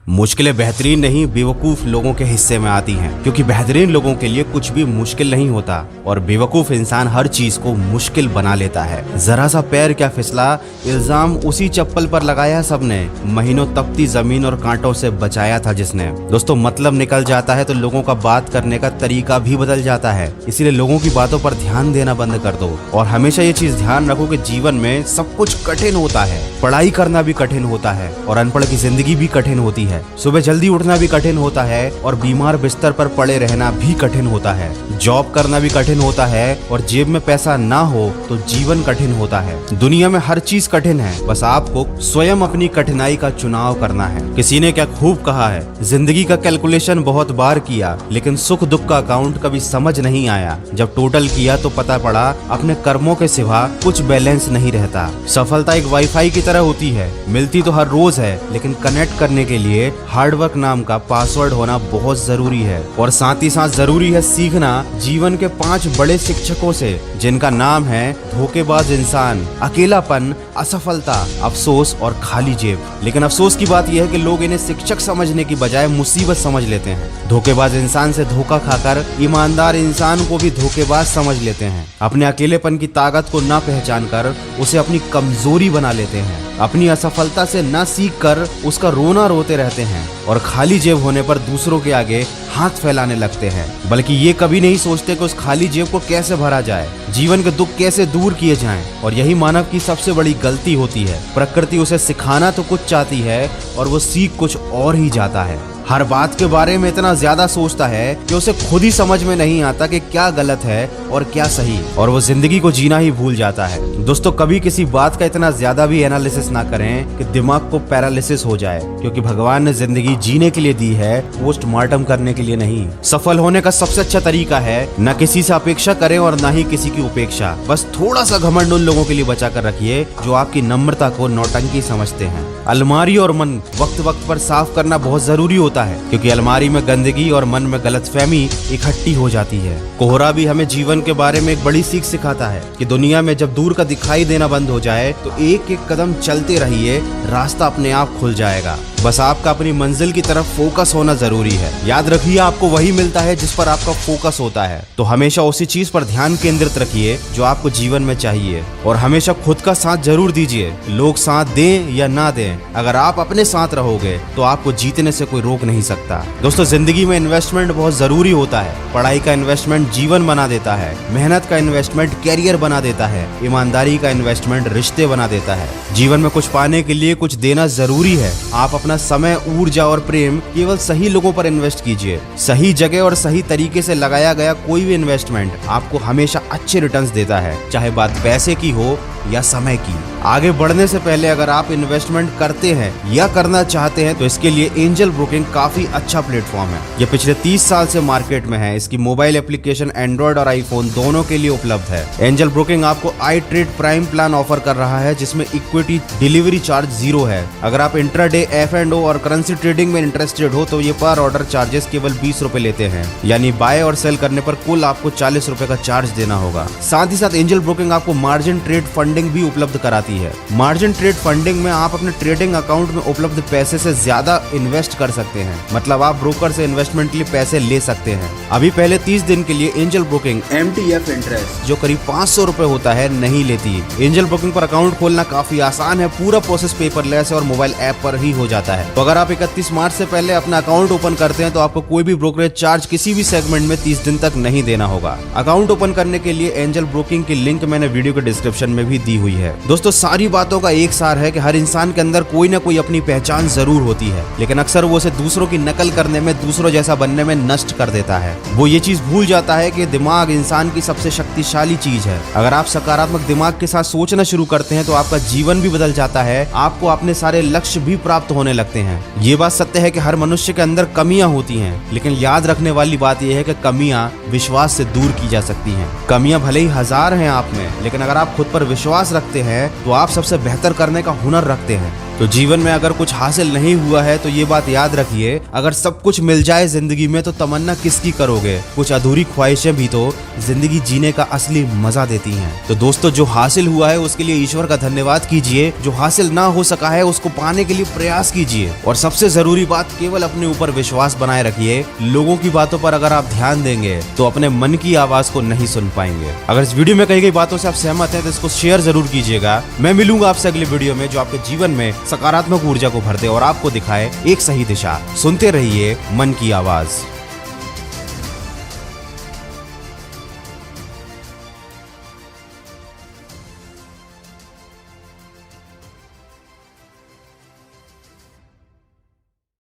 मुश्किलें बेहतरीन नहीं बेवकूफ लोगों के हिस्से में आती हैं, क्योंकि बेहतरीन लोगों के लिए कुछ भी मुश्किल नहीं होता और बेवकूफ इंसान हर चीज को मुश्किल बना लेता है। जरा सा पैर क्या फिसला, इल्जाम उसी चप्पल पर लगाया सबने, महीनों तपती जमीन और कांटों से बचाया था जिसने। दोस्तों, मतलब निकल जाता है तो लोगों का बात करने का तरीका भी बदल जाता है, इसीलिए लोगों की बातों पर ध्यान देना बंद कर दो। और हमेशा ये चीज ध्यान रखो कि जीवन में सब कुछ कठिन होता है, पढ़ाई करना भी कठिन होता है और अनपढ़ की जिंदगी भी कठिन होती है। सुबह जल्दी उठना भी कठिन होता है और बीमार बिस्तर पर पड़े रहना भी कठिन होता है। जॉब करना भी कठिन होता है और जेब में पैसा ना हो तो जीवन कठिन होता है। दुनिया में हर चीज कठिन है, बस आपको स्वयं अपनी कठिनाई का चुनाव करना है। किसी ने क्या खूब कहा है, जिंदगी का कैलकुलेशन बहुत बार किया लेकिन सुख दुख का अकाउंट कभी समझ नहीं आया। जब टोटल किया तो पता पड़ा अपने कर्मों के सिवा कुछ बैलेंस नहीं रहता। सफलता एक वाईफाई की तरह होती है, मिलती तो हर रोज है, लेकिन कनेक्ट करने के लिए हार्डवर्क नाम का पासवर्ड होना बहुत जरूरी है। और साथ ही साथ जरूरी है सीखना जीवन के 5 बड़े शिक्षकों से, जिनका नाम है धोखेबाज इंसान, अकेलापन, असफलता, अफसोस और खाली जेब। लेकिन अफसोस की बात यह है कि लोग इन्हें शिक्षक समझने की बजाय मुसीबत समझ लेते हैं। धोखेबाज इंसान से धोखा खाकर ईमानदार इंसान को भी धोखेबाज समझ लेते हैं। अपने अकेलेपन की ताकत को ना पहचान कर उसे अपनी कमजोरी बना लेते हैं। अपनी असफलता से ना सीख कर उसका रोना रोते रहते हैं और खाली जेब होने पर दूसरों के आगे हाथ फैलाने लगते हैं, बल्कि ये कभी नहीं सोचते कि उस खाली जेब को कैसे भरा जाए, जीवन के दुख कैसे दूर किए जाएं। और यही मानव की सबसे बड़ी गलती होती है। प्रकृति उसे सिखाना तो कुछ चाहती है और वो सीख कुछ और ही जाता है। हर बात के बारे में इतना ज्यादा सोचता है कि उसे खुद ही समझ में नहीं आता कि क्या गलत है और क्या सही, और वो जिंदगी को जीना ही भूल जाता है। दोस्तों, कभी किसी बात का इतना ज्यादा भी एनालिसिस ना करें कि दिमाग को पैरालिसिस हो जाए, क्योंकि भगवान ने जिंदगी जीने के लिए दी है, पोस्टमार्टम करने के लिए नहीं। सफल होने का सबसे अच्छा तरीका है न किसी से अपेक्षा करें और न ही किसी की उपेक्षा। बस थोड़ा सा घमंड उन लोगों के लिए बचा कर रखिए जो आपकी नम्रता को नौटंकी समझते हैं। अलमारी और मन वक्त वक्त पर साफ करना बहुत जरूरी होता है, क्योंकि अलमारी में गंदगी और मन में गलतफहमी इकट्ठी हो जाती है। कोहरा भी हमें जीवन के बारे में एक बड़ी सीख सिखाता है कि दुनिया में जब दूर का दिखाई देना बंद हो जाए तो एक एक कदम चलते रहिए, रास्ता अपने आप खुल जाएगा। बस आपका अपनी मंजिल की तरफ फोकस होना जरूरी है। याद रखिए, आपको वही मिलता है जिस पर आपका फोकस होता है, तो हमेशा उसी चीज पर ध्यान केंद्रित रखिए जो आपको जीवन में चाहिए। और हमेशा खुद का साथ जरूर दीजिए, लोग साथ दें या ना दें, अगर आप अपने साथ रहोगे तो आपको जीतने से कोई रोक नहीं सकता। दोस्तों, जिंदगी में इन्वेस्टमेंट बहुत जरूरी होता है। पढ़ाई का इन्वेस्टमेंट जीवन बना देता है, मेहनत का इन्वेस्टमेंट कैरियर बना देता है, ईमानदारी का इन्वेस्टमेंट रिश्ते बना देता है। जीवन में कुछ पाने के लिए कुछ देना जरूरी है। आप अपना समय, ऊर्जा और प्रेम केवल सही लोगों पर इन्वेस्ट कीजिए। सही जगह और सही तरीके से लगाया गया कोई भी इन्वेस्टमेंट आपको हमेशा अच्छे रिटर्न्स देता है, चाहे बात पैसे की हो या समय की। आगे बढ़ने से पहले अगर आप इन्वेस्टमेंट करते हैं या करना चाहते हैं तो इसके लिए एंजल ब्रोकिंग काफी अच्छा प्लेटफॉर्म है। ये पिछले 30 साल से मार्केट में है। इसकी मोबाइल एप्लीकेशन एंड्रॉइड और आईफोन दोनों के लिए उपलब्ध है। एंजल ब्रोकिंग आपको आई ट्रेड प्राइम प्लान ऑफर कर रहा है, जिसमें इक्विटी डिलीवरी चार्ज 0 है। अगर आप इंट्राडे, F&O और करेंसी ट्रेडिंग में इंटरेस्टेड हो तो ये पर ऑर्डर चार्जेस केवल 20 रुपए लेते हैं, यानी बाय और सेल करने पर कुल आपको 40 रुपए का चार्ज देना होगा। साथ ही साथ एंजल ब्रोकिंग आपको मार्जिन ट्रेड फंडिंग भी उपलब्ध कराती है। मार्जिन ट्रेड फंडिंग में आप अपने ट्रेडिंग अकाउंट में उपलब्ध पैसे से ज्यादा इन्वेस्ट कर सकते हैं, मतलब आप ब्रोकर से इन्वेस्टमेंट के लिए पैसे ले सकते हैं। अभी पहले 30 दिन के लिए एंजल ब्रोकिंग MTF इंटरेस्ट जो करीब 500 रुपए होता है नहीं लेती। एंजल ब्रोकिंग पर अकाउंट खोलना काफी आसान है, पूरा प्रोसेस पेपरलेस और मोबाइल ऐप पर ही हो जाता है। तो अगर आप 31 मार्च से पहले अपना अकाउंट ओपन करते हैं तो आपको कोई भी ब्रोकरेज चार्ज किसी भी सेगमेंट में 30 दिन तक नहीं देना होगा। अकाउंट ओपन करने के लिए एंजल ब्रोकिंग की लिंक मैंने वीडियो के डिस्क्रिप्शन में भी दी हुई है। दोस्तों, सारी बातों का एक सार है कि हर इंसान के अंदर कोई ना कोई अपनी पहचान जरूर होती है, लेकिन अक्सर वो उसे दूसरों की नकल करने में, दूसरों जैसा बनने में नष्ट कर देता है। वो ये चीज भूल जाता है कि दिमाग इंसान की सबसे शक्तिशाली चीज है। अगर आप सकारात्मक दिमाग के साथ सोचना शुरू करते हैं तो आपका जीवन भी बदल जाता है, आपको अपने सारे लक्ष्य भी प्राप्त होने लगते हैं। ये बात सत्य है कि हर मनुष्य के अंदर कमियां होती हैं, लेकिन याद रखने वाली बात यह है कि कमियां विश्वास से दूर की जा सकती हैं। कमियां भले ही 1000 हैं आप में, लेकिन अगर आप खुद पर विश्वास विश्वास रखते हैं तो आप सबसे बेहतर करने का हुनर रखते हैं। तो जीवन में अगर कुछ हासिल नहीं हुआ है तो ये बात याद रखिए, अगर सब कुछ मिल जाए जिंदगी में तो तमन्ना किसकी करोगे। कुछ अधूरी ख्वाहिशें भी तो जिंदगी जीने का असली मजा देती हैं। तो दोस्तों, जो हासिल हुआ है उसके लिए ईश्वर का धन्यवाद कीजिए, जो हासिल ना हो सका है उसको पाने के लिए प्रयास कीजिए, और सबसे जरूरी बात, केवल अपने ऊपर विश्वास बनाए रखिए। लोगों की बातों पर अगर आप ध्यान देंगे तो अपने मन की आवाज को नहीं सुन पाएंगे। अगर इस वीडियो में कही गई बातों से आप सहमत हैं तो इसको शेयर जरूर कीजिएगा। मैं मिलूंगा आपसे अगले वीडियो में जो आपके जीवन में सकारात्मक ऊर्जा को भर दे और आपको दिखाए एक सही दिशा। सुनते रहिए मन की आवाज।